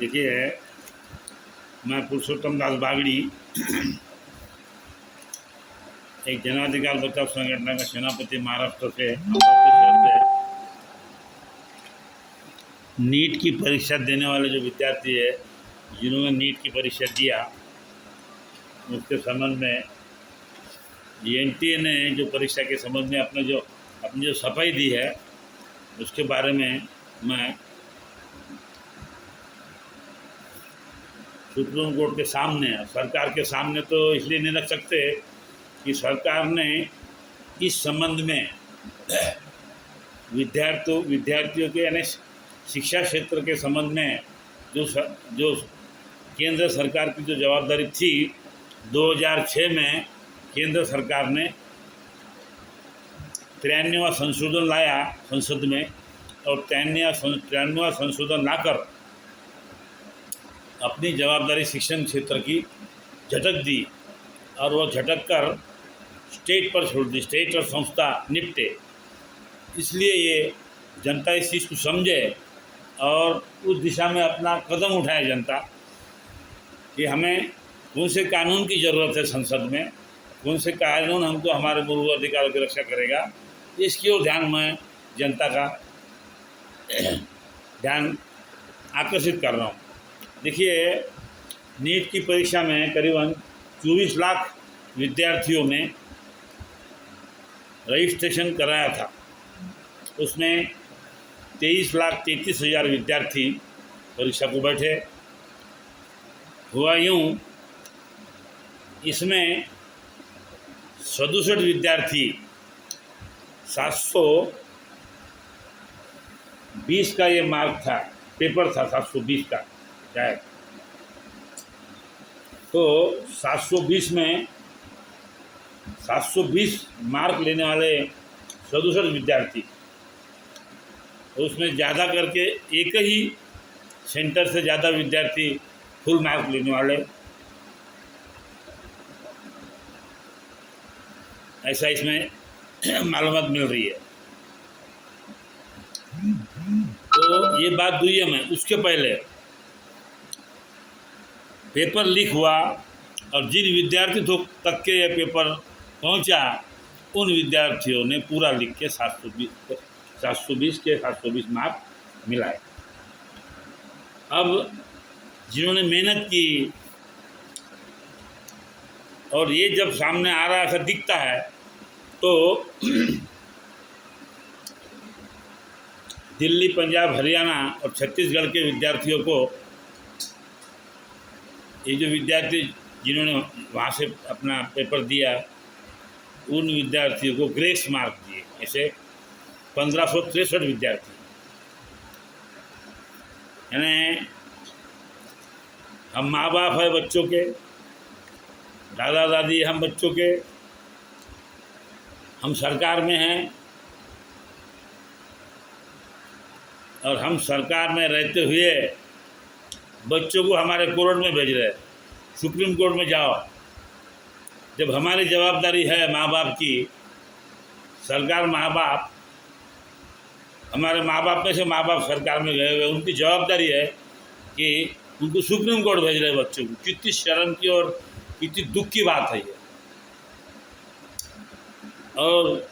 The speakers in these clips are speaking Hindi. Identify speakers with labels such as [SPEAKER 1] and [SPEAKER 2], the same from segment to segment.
[SPEAKER 1] देखिए, मैं पुरुषोत्तम दास बागड़ी एक जनाधिकार बचाव संगठन का सेनापति महाराष्ट्र से अमरावती शहर से नीट की परीक्षा देने वाले जो विद्यार्थी है जिन्होंने नीट की परीक्षा दिया उसके संबंध में एनटीए ने जो परीक्षा के संबंध में अपनी जो सफाई दी है उसके बारे में मैं सुप्रीम कोर्ट के सामने सरकार के सामने तो इसलिए नहीं रख सकते कि सरकार ने इस संबंध में विद्यार्थियों के यानी शिक्षा क्षेत्र के संबंध में जो केंद्र सरकार की जो जवाबदारी थी 2006 में केंद्र सरकार ने 93वां संशोधन लाया संसद में और 93वां संशोधन लाकर अपनी जवाबदारी शिक्षण क्षेत्र की झटक दी और वो झटक कर स्टेट पर छोड़ दी। स्टेट और संस्था निपटे, इसलिए ये जनता इस चीज़ को समझे और उस दिशा में अपना कदम उठाए जनता कि हमें कौन से कानून की ज़रूरत है संसद में, कौन से कानून हमको हमारे मूल अधिकारों की रक्षा करेगा, इसकी ओर ध्यान मैं जनता का ध्यान आकर्षित कर रहा हूँ। देखिए, नीट की परीक्षा में करीबन 24 लाख विद्यार्थियों ने रजिस्ट्रेशन कराया था। उसमें 23,33,000 विद्यार्थी परीक्षा को बैठे। हुआ यूँ, इसमें 67 विद्यार्थी 720 का ये मार्क था, पेपर था 720 का शायद। तो 720 में 720 मार्क लेने वाले 67 विद्यार्थी, उसमें ज़्यादा करके एक ही सेंटर से ज़्यादा विद्यार्थी फुल मार्क लेने वाले, ऐसा इसमें मालूमात मिल रही है। तो ये बात दुनिया में, उसके पहले पेपर लीक हुआ और जिन विद्यार्थी तक के ये पेपर पहुंचा उन विद्यार्थियों ने पूरा लिख के 720 मार्क मिलाए। अब जिन्होंने मेहनत की और ये जब सामने आ रहा ऐसा दिखता है तो दिल्ली, पंजाब, हरियाणा और छत्तीसगढ़ के विद्यार्थियों को, ये जो विद्यार्थी जिन्होंने वहाँ से अपना पेपर दिया उन विद्यार्थियों को ग्रेस मार्क दिए। ऐसे 1563 विद्यार्थी, यानी हम माँ बाप है बच्चों के, दादा दादी हम बच्चों के, हम सरकार में हैं और हम सरकार में रहते हुए बच्चों को हमारे कोर्ट में भेज रहे, सुप्रीम कोर्ट में जाओ। जब हमारी जवाबदारी है माँ बाप की, सरकार माँ बाप, हमारे माँ बाप में से माँ बाप सरकार में गए हुए, उनकी जवाबदारी है कि उनको सुप्रीम कोर्ट भेज रहे बच्चों को। कितनी शर्म की और कितनी दुख की बात है ये। और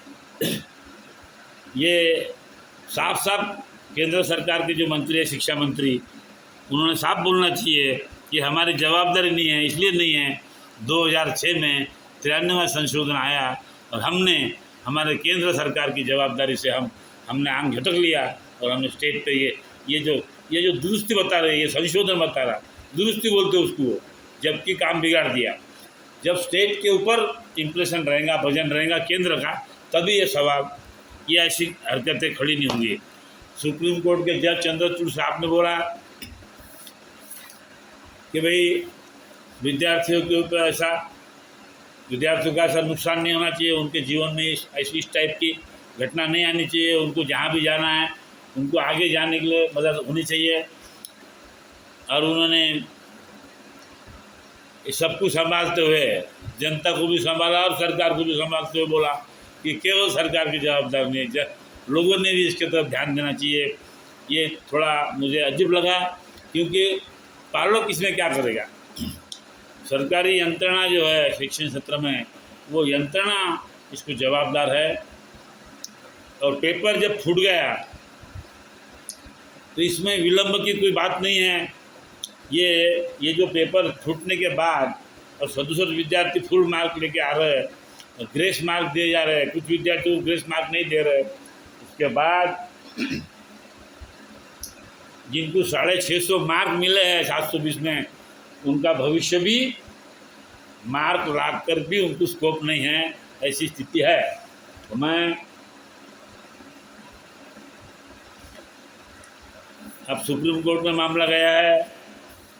[SPEAKER 1] ये साफ साफ केंद्र सरकार के जो मंत्री है, शिक्षा मंत्री, उन्होंने साफ बोलना चाहिए कि हमारी जवाबदारी नहीं है, इसलिए नहीं है 2006 में 93वां संशोधन आया और हमने हमारे केंद्र सरकार की जवाबदारी से हमने आंख झटक लिया और हमने स्टेट पे ये जो दुरुस्ती बता रहे, ये संशोधन बता रहा, दुरुस्ती बोलते उसको, जबकि काम बिगाड़ दिया। जब स्टेट के ऊपर इम्प्रेशन रहेगा, वजन रहेगा केंद्र का, तभी ये सवाल, ये ऐसी हरकतें खड़ी नहीं होंगी। सुप्रीम कोर्ट के जज चंद्रचूड़ साहब ने बोला कि भाई विद्यार्थियों के ऊपर विद्यार्थियों का ऐसा नुकसान नहीं होना चाहिए, उनके जीवन में इस टाइप की घटना नहीं आनी चाहिए, उनको जहाँ भी जाना है उनको आगे जाने के लिए मदद होनी चाहिए। और उन्होंने इस सब कुछ संभालते हुए जनता को भी संभाला और सरकार को भी संभालते हुए बोला कि केवल सरकार की जवाबदारी नहीं है, लोगों ने भी इसके तरफ ध्यान देना चाहिए। ये थोड़ा मुझे अजीब लगा, क्योंकि पार्लर किसमें क्या करेगा। सरकारी यंत्रणा जो है शिक्षण क्षेत्र में, वो यंत्रणा इसको जवाबदार है। और पेपर जब फूट गया तो इसमें विलंब की कोई बात नहीं है। ये जो पेपर फूटने के बाद और सदुसर विद्यार्थी फुल मार्क लेके आ रहे हैं और ग्रेस मार्क दिए जा रहे हैं, कुछ विद्यार्थी को ग्रेस मार्क नहीं दे रहे। उसके बाद जिनको 650 मार्क मिले हैं 720 में, उनका भविष्य भी मार्क लाग कर भी उनको स्कोप नहीं है, ऐसी स्थिति है। तो मैं अब सुप्रीम कोर्ट में मामला गया है,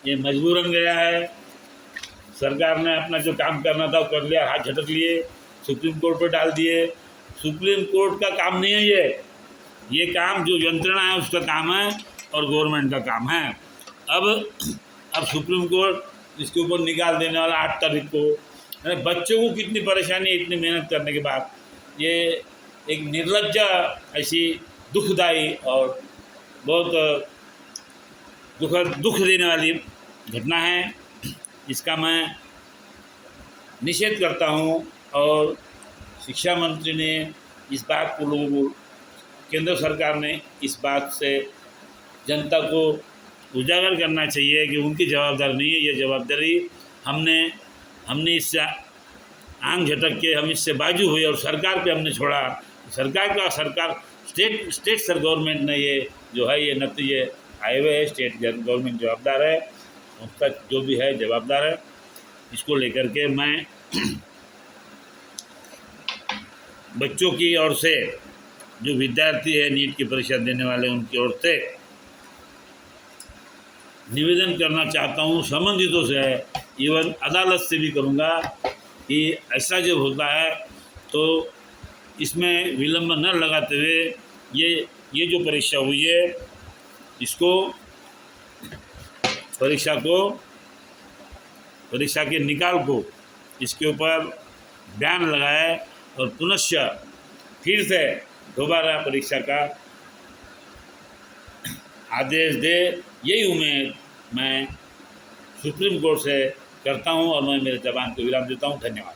[SPEAKER 1] ये मजबूरन गया है। सरकार ने अपना जो काम करना था वो कर लिया, हाथ झटक लिए, सुप्रीम कोर्ट पर डाल दिए। सुप्रीम कोर्ट का काम नहीं है ये काम जो यंत्रणा है उसका काम है और गवर्नमेंट का काम है। अब सुप्रीम कोर्ट इसके ऊपर निकाल देने वाला 8 तारीख को। बच्चों को कितनी परेशानी है इतनी मेहनत करने के बाद। ये एक निर्लज्जा, ऐसी दुखदाई और बहुत दुख देने वाली घटना है। इसका मैं निषेध करता हूँ और शिक्षा मंत्री ने इस बात को लोगों को, केंद्र सरकार ने इस बात से जनता को उजागर करना चाहिए कि उनकी जवाबदारी नहीं है। ये जवाबदारी हमने इससे आंख झटक के हम इससे बाजू हुए और सरकार पे हमने छोड़ा। सरकार स्टेट सर गवर्नमेंट ने ये जो है ये नतीजे आए हुए हैं। स्टेट गवर्नमेंट जवाबदार है, उसका जो भी है जवाबदार है। इसको लेकर के मैं बच्चों की ओर से, जो विद्यार्थी है नीट की परीक्षा देने वाले, उनकी ओर से निवेदन करना चाहता हूँ, संबंधितों से, इवन अदालत से भी करूँगा कि ऐसा जब होता है तो इसमें विलंब न लगाते हुए ये जो परीक्षा हुई है इसको परीक्षा के निकाल को इसके ऊपर ध्यान लगाए और पुनश्च फिर से दोबारा परीक्षा का आदेश दे। यही उम्मीद मैं सुप्रीम कोर्ट से करता हूं और मैं मेरे जबान को विराम देता हूं। धन्यवाद।